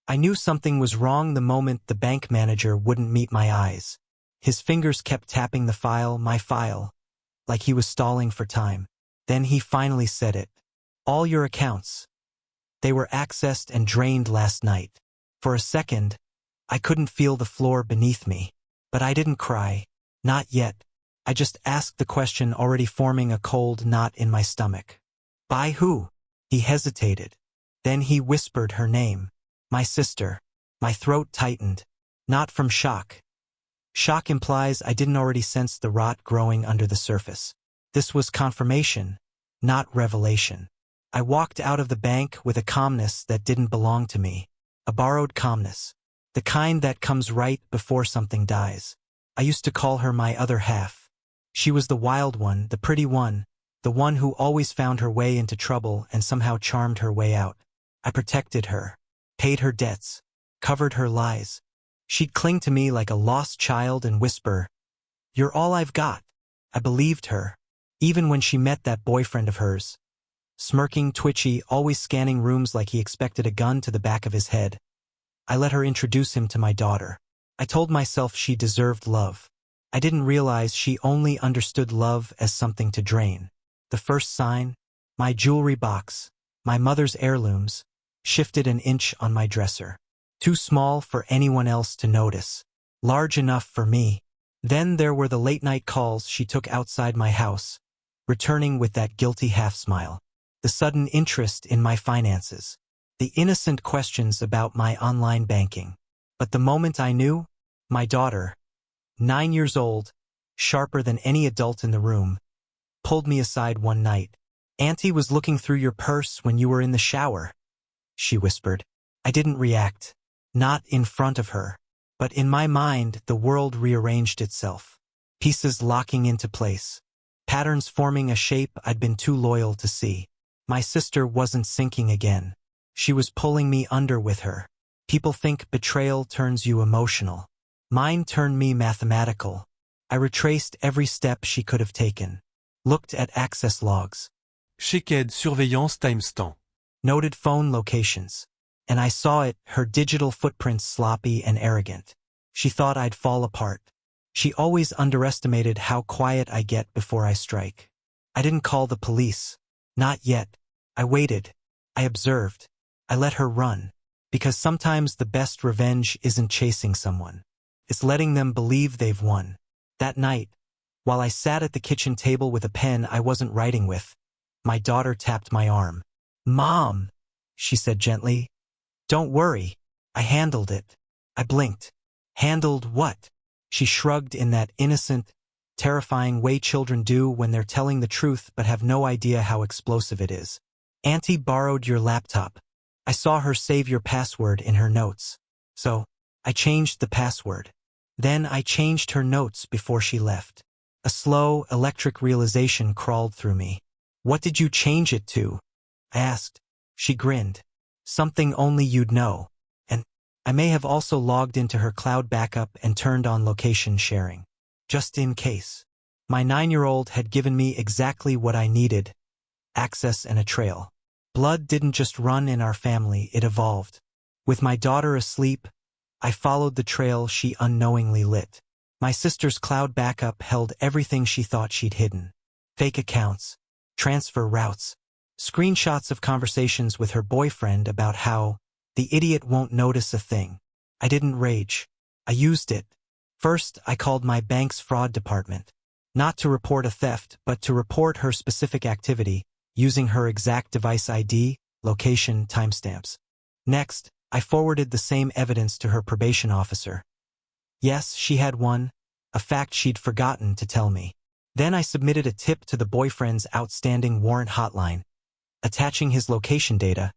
I knew something was wrong the moment the bank manager wouldn't meet my eyes. His fingers kept tapping my file, like he was stalling for time. Then he finally said it. All your accounts. They were accessed and drained last night. For a second, I couldn't feel the floor beneath me. But I didn't cry. Not yet. I just asked the question, already forming a cold knot in my stomach. By who? He hesitated. Then he whispered her name. My sister. My throat tightened. Not from shock. Shock implies I didn't already sense the rot growing under the surface. This was confirmation, not revelation. I walked out of the bank with a calmness that didn't belong to me. A borrowed calmness. The kind that comes right before something dies. I used to call her my other half. She was the wild one, the pretty one, the one who always found her way into trouble and somehow charmed her way out. I protected her, paid her debts, covered her lies. She'd cling to me like a lost child and whisper, "You're all I've got." I believed her, even when she met that boyfriend of hers. Smirking, twitchy, always scanning rooms like he expected a gun to the back of his head. I let her introduce him to my daughter. I told myself she deserved love. I didn't realize she only understood love as something to drain. The first sign, my jewelry box, my mother's heirlooms, shifted an inch on my dresser. Too small for anyone else to notice. Large enough for me. Then there were the late-night calls she took outside my house, returning with that guilty half-smile. The sudden interest in my finances. The innocent questions about my online banking. But the moment I knew, my daughter, 9 years old, sharper than any adult in the room, pulled me aside one night. "Auntie was looking through your purse when you were in the shower," she whispered. I didn't react. Not in front of her. But in my mind, the world rearranged itself. Pieces locking into place. Patterns forming a shape I'd been too loyal to see. My sister wasn't sinking again. She was pulling me under with her. People think betrayal turns you emotional. Mine turned me mathematical. I retraced every step she could have taken. Looked at access logs. Checked surveillance timestamp. Noted phone locations. And I saw it, her digital footprints sloppy and arrogant. She thought I'd fall apart. She always underestimated how quiet I get before I strike. I didn't call the police. Not yet. I waited. I observed. I let her run. Because sometimes the best revenge isn't chasing someone. It's letting them believe they've won. That night, while I sat at the kitchen table with a pen I wasn't writing with, my daughter tapped my arm. "Mom," she said gently. "Don't worry. I handled it." I blinked. Handled what? She shrugged in that innocent, terrifying way children do when they're telling the truth but have no idea how explosive it is. "Auntie borrowed your laptop. I saw her save your password in her notes. So, I changed the password. Then I changed her notes before she left." A slow, electric realization crawled through me. "What did you change it to?" I asked. She grinned. "Something only you'd know." And I may have also logged into her cloud backup and turned on location sharing. Just in case. My 9-year-old had given me exactly what I needed. Access and a trail. Blood didn't just run in our family, it evolved. With my daughter asleep, I followed the trail she unknowingly lit. My sister's cloud backup held everything she thought she'd hidden. Fake accounts, transfer routes, screenshots of conversations with her boyfriend about how the idiot won't notice a thing. I didn't rage. I used it. First, I called my bank's fraud department. Not to report a theft, but to report her specific activity, using her exact device ID, location, timestamps. Next, I forwarded the same evidence to her probation officer. Yes, she had one, a fact she'd forgotten to tell me. Then I submitted a tip to the boyfriend's outstanding warrant hotline, attaching his location data,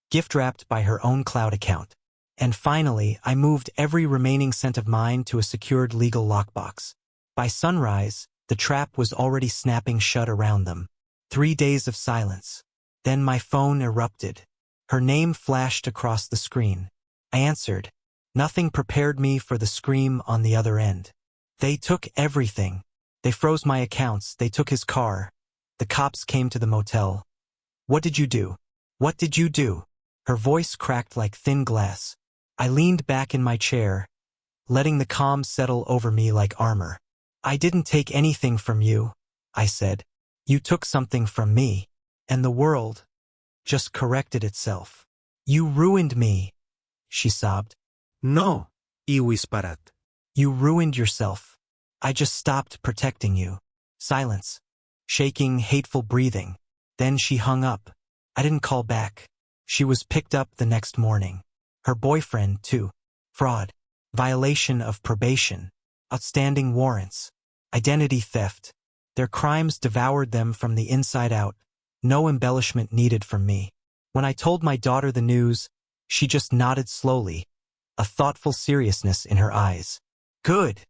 gift-wrapped by her own cloud account. And finally, I moved every remaining cent of mine to a secured legal lockbox. By sunrise, the trap was already snapping shut around them. 3 days of silence. Then my phone erupted. Her name flashed across the screen. I answered. Nothing prepared me for the scream on the other end. "They took everything. They froze my accounts. They took his car. The cops came to the motel." "What did you do? What did you do?" Her voice cracked like thin glass. I leaned back in my chair, letting the calm settle over me like armor. I didn't take anything from you, I said. You took something from me, and the world just corrected itself. You ruined me, she sobbed. No, he whispered. You ruined yourself. I just stopped protecting you. Silence. Shaking, hateful breathing. Then she hung up. I didn't call back. She was picked up the next morning. Her boyfriend, too. Fraud. Violation of probation. Outstanding warrants. Identity theft. Their crimes devoured them from the inside out. No embellishment needed from me. When I told my daughter the news, she just nodded slowly, a thoughtful seriousness in her eyes. Good,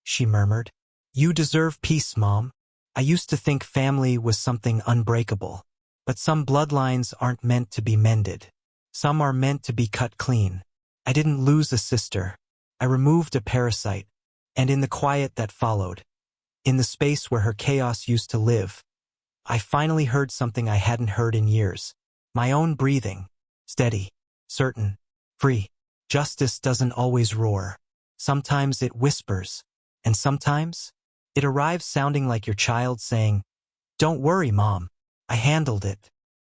she murmured. You deserve peace, Mom. I used to think family was something unbreakable. But some bloodlines aren't meant to be mended. Some are meant to be cut clean. I didn't lose a sister. I removed a parasite. And in the quiet that followed, in the space where her chaos used to live, I finally heard something I hadn't heard in years. My own breathing. Steady. Certain. Free. Justice doesn't always roar. Sometimes it whispers. And sometimes it arrives sounding like your child saying, "Don't worry, Mom. I handled it."